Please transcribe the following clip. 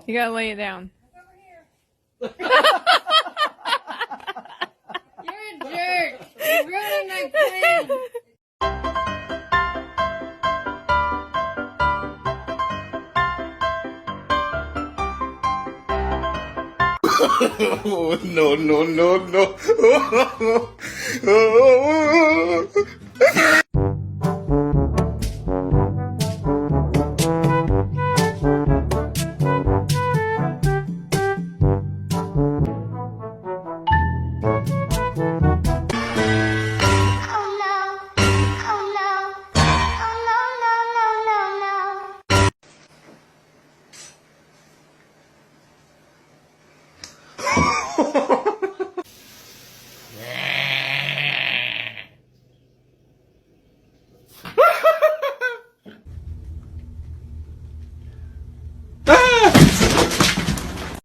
You gotta lay it down. You're a jerk. You're ruining my plan. Oh, no, no, no, no.